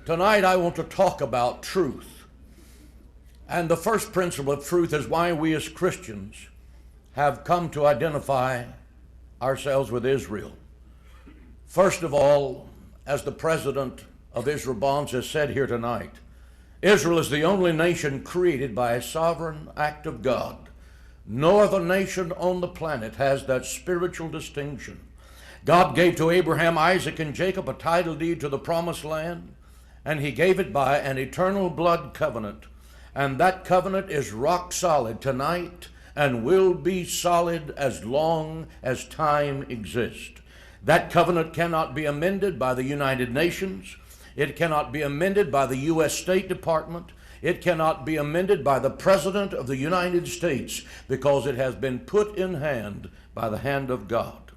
Tonight I want to talk about truth. And the first principle of truth is why we as Christians have come to identify ourselves with Israel. First of all, as the president of Israel Bonds has said here tonight, Israel is the only nation created by a sovereign act of God. No other nation on the planet has that spiritual distinction. God gave to Abraham, Isaac, and Jacob a title deed to the promised land, and he gave it by an eternal blood covenant. And that covenant is rock solid tonight and will be solid as long as time exists. That covenant cannot be amended by the United Nations. It cannot be amended by the U.S. State Department. It cannot be amended by the President of the United States, because it has been put in hand by the hand of God.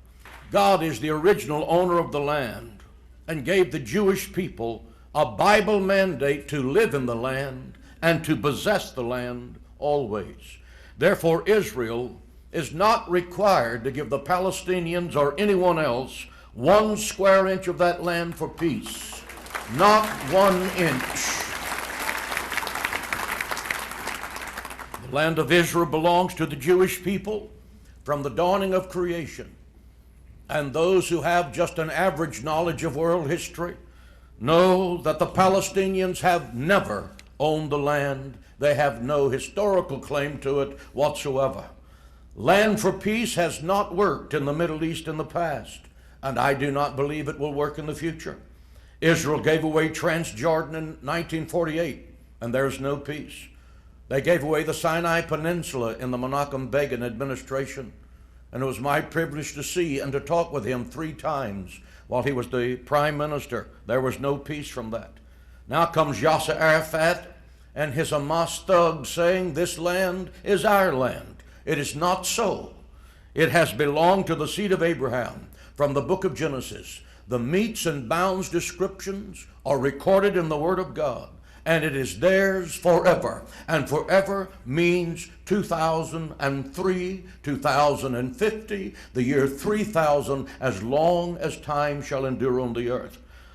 God is the original owner of the land and gave the Jewish people a Bible mandate to live in the land and to possess the land always. Therefore, Israel is not required to give the Palestinians or anyone else 1 square inch of that land for peace. Not 1 inch. The land of Israel belongs to the Jewish people from the dawning of creation. And those who have just an average knowledge of world history know that the Palestinians have never owned the land. They have no historical claim to it whatsoever. Land for peace has not worked in the Middle East in the past, and I do not believe it will work in the future. Israel gave away Transjordan in 1948, and there's no peace. They gave away the Sinai Peninsula in the Menachem Begin administration, and it was my privilege to see and to talk with him 3 times while he was the prime minister. There was no peace from that. Now comes Yasser Arafat and his Hamas thugs saying this land is our land. It is not so. It has belonged to the seed of Abraham from the book of Genesis. The metes and bounds descriptions are recorded in the Word of God, and it is theirs forever. And forever means 2003, 2050, the year 3000, as long as time shall endure on the earth.